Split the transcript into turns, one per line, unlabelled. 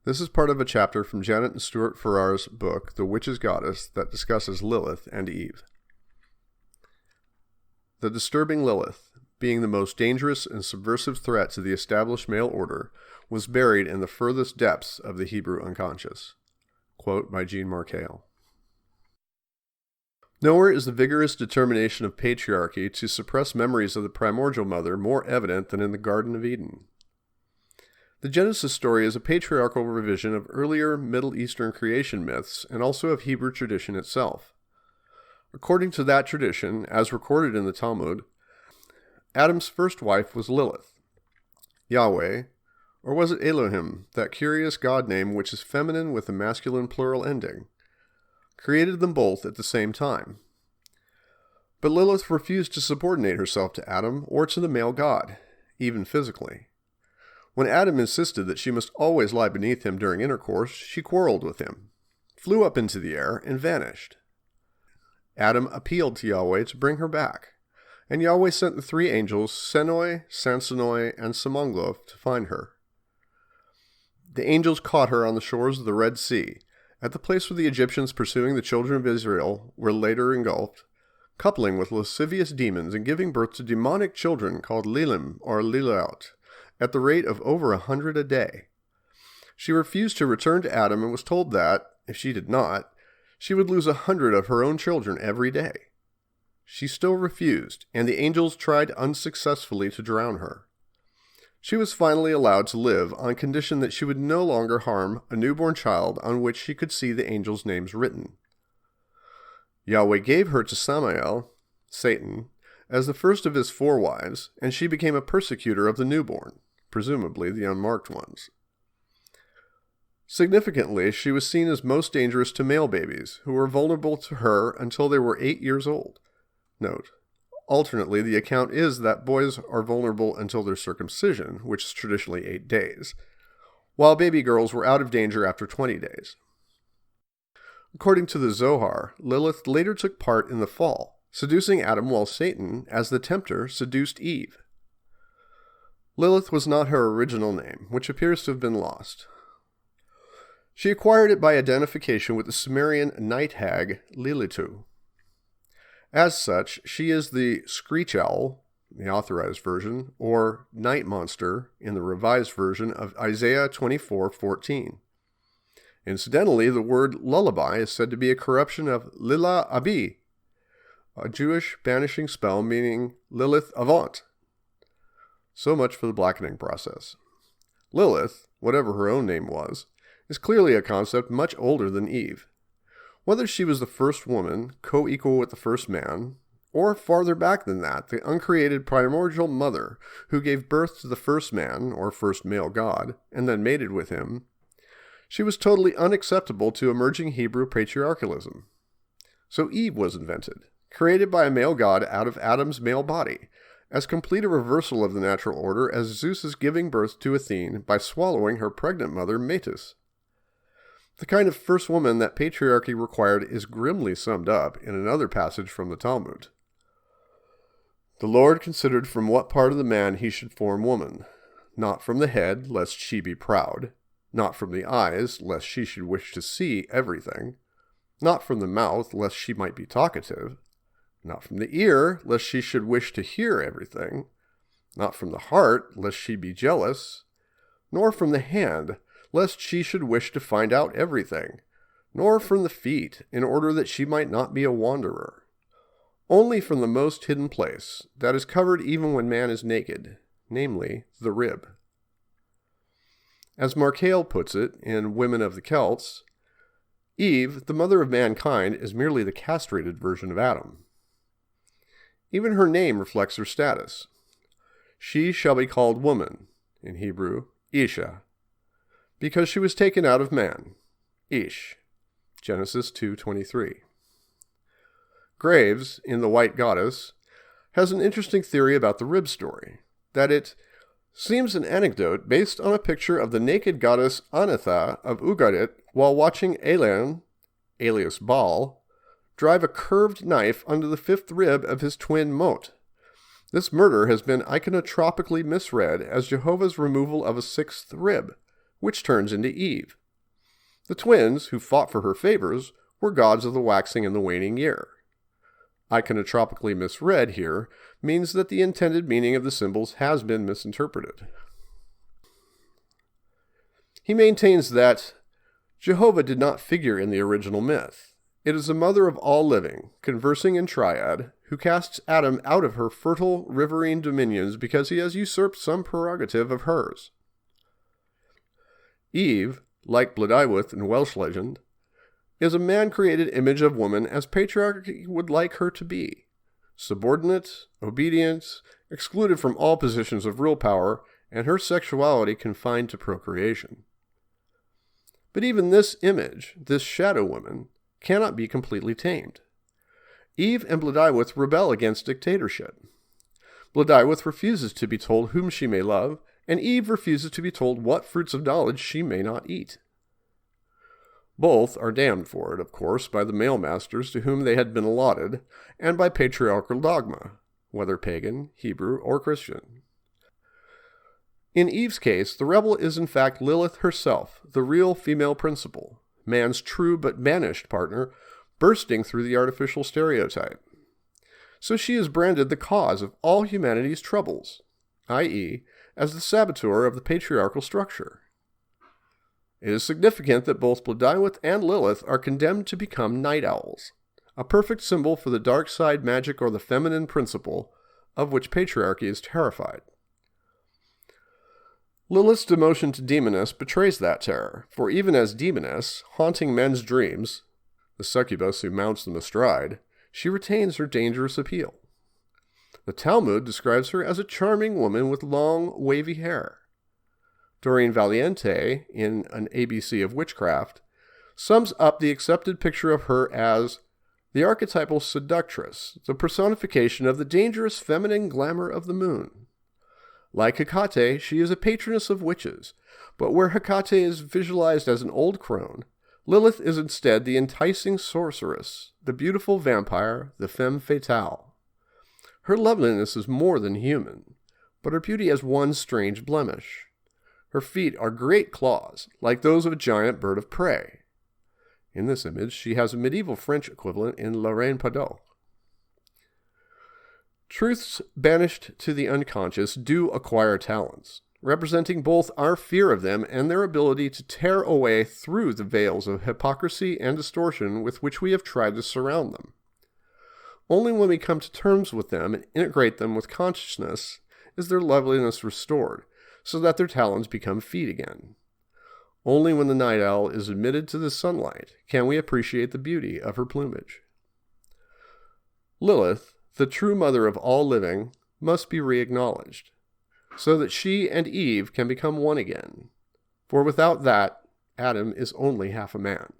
This is part of a chapter from Janet and Stewart Farrar's book, The Witch's Goddess, that discusses Lilith and Eve. The disturbing Lilith, being the most dangerous and subversive threat to the established male order, was buried in the furthest depths of the Hebrew unconscious. Quote by Jean Markel. Nowhere is the vigorous determination of patriarchy to suppress memories of the primordial mother more evident than in the Garden of Eden. The Genesis story is a patriarchal revision of earlier Middle Eastern creation myths and also of Hebrew tradition itself. According to that tradition, as recorded in the Talmud, Adam's first wife was Lilith. Yahweh, or was it Elohim, that curious god name which is feminine with a masculine plural ending, created them both at the same time. But Lilith refused to subordinate herself to Adam or to the male god, even physically. When Adam insisted that she must always lie beneath him during intercourse, she quarreled with him, flew up into the air, and vanished. Adam appealed to Yahweh to bring her back, and Yahweh sent the three angels, Senoi, Sansonoi, and Samonglof, to find her. The angels caught her on the shores of the Red Sea, at the place where the Egyptians pursuing the children of Israel were later engulfed, coupling with lascivious demons and giving birth to demonic children called Lilim or Lilith, at the rate of over 100 a day. She refused to return to Adam and was told that, if she did not, she would lose 100 of her own children every day. She still refused, and the angels tried unsuccessfully to drown her. She was finally allowed to live on condition that she would no longer harm a newborn child on which she could see the angels' names written. Yahweh gave her to Samael, Satan, as the first of his 4 wives, and she became a persecutor of the newborn, presumably the unmarked ones. Significantly, she was seen as most dangerous to male babies, who were vulnerable to her until they were 8 years old. Note, alternately, the account is that boys are vulnerable until their circumcision, which is traditionally 8 days, while baby girls were out of danger after 20 days. According to the Zohar, Lilith later took part in the fall, seducing Adam while Satan, as the tempter, seduced Eve. Lilith was not her original name, which appears to have been lost. She acquired it by identification with the Sumerian night hag Lilitu. As such, she is the screech owl, the authorized version, or night monster in the revised version of Isaiah 24:14. Incidentally, the word lullaby is said to be a corruption of Lila Abi, a Jewish banishing spell meaning Lilith Avant. So much for the blackening process. Lilith, whatever her own name was, is clearly a concept much older than Eve. Whether she was the first woman, co-equal with the first man, or farther back than that, the uncreated primordial mother who gave birth to the first man, or first male god, and then mated with him, she was totally unacceptable to emerging Hebrew patriarchalism. So Eve was invented, created by a male god out of Adam's male body, as complete a reversal of the natural order as Zeus's giving birth to Athene by swallowing her pregnant mother Metis. The kind of first woman that patriarchy required is grimly summed up in another passage from the Talmud. The Lord considered from what part of the man he should form woman, not from the head, lest she be proud, not from the eyes, lest she should wish to see everything, not from the mouth, lest she might be talkative, not from the ear, lest she should wish to hear everything, not from the heart, lest she be jealous, nor from the hand, lest she should wish to find out everything, nor from the feet, in order that she might not be a wanderer. Only from the most hidden place, that is covered even when man is naked, namely, the rib. As Markel puts it in Women of the Celts, Eve, the mother of mankind, is merely the castrated version of Adam. Even her name reflects her status. She shall be called woman, in Hebrew, Isha, because she was taken out of man, Ish, Genesis 2:23. Graves, in The White Goddess, has an interesting theory about the rib story, that it seems an anecdote based on a picture of the naked goddess Anatha of Ugarit while watching Elan, alias Baal, drive a curved knife under the 5th rib of his twin Mot. This murder has been iconotropically misread as Jehovah's removal of a 6th rib, which turns into Eve. The twins, who fought for her favors, were gods of the waxing and the waning year. Iconotropically misread here means that the intended meaning of the symbols has been misinterpreted. He maintains that Jehovah did not figure in the original myth. It is the mother of all living, conversing in triad, who casts Adam out of her fertile riverine dominions because he has usurped some prerogative of hers. Eve, like Blodeuwedd in Welsh legend, is a man-created image of woman as patriarchy would like her to be, subordinate, obedient, excluded from all positions of real power, and her sexuality confined to procreation. But even this image, this shadow woman, cannot be completely tamed. Eve and Blodeuwedd rebel against dictatorship. Blodeuwedd refuses to be told whom she may love, and Eve refuses to be told what fruits of knowledge she may not eat. Both are damned for it, of course, by the male masters to whom they had been allotted, and by patriarchal dogma, whether pagan, Hebrew, or Christian. In Eve's case, the rebel is in fact Lilith herself, the real female principle, man's true but banished partner, bursting through the artificial stereotype. So she is branded the cause of all humanity's troubles, i.e., as the saboteur of the patriarchal structure. It is significant that both Blodeuwedd and Lilith are condemned to become night owls, a perfect symbol for the dark side magic or the feminine principle, of which patriarchy is terrified. Lilith's demotion to demoness betrays that terror, for even as demoness, haunting men's dreams, the succubus who mounts them astride, she retains her dangerous appeal. The Talmud describes her as a charming woman with long, wavy hair. Doreen Valiente, in An ABC of Witchcraft, sums up the accepted picture of her as the archetypal seductress, the personification of the dangerous feminine glamour of the moon. Like Hecate, she is a patroness of witches, but where Hecate is visualized as an old crone, Lilith is instead the enticing sorceress, the beautiful vampire, the femme fatale. Her loveliness is more than human, but her beauty has one strange blemish. Her feet are great claws, like those of a giant bird of prey. In this image, she has a medieval French equivalent in La Reine Padot. Truths banished to the unconscious do acquire talents, representing both our fear of them and their ability to tear away through the veils of hypocrisy and distortion with which we have tried to surround them. Only when we come to terms with them and integrate them with consciousness is their loveliness restored, so that their talons become feet again. Only when the night owl is admitted to the sunlight can we appreciate the beauty of her plumage. Lilith, the true mother of all living, must be re-acknowledged, so that she and Eve can become one again. For without that, Adam is only half a man.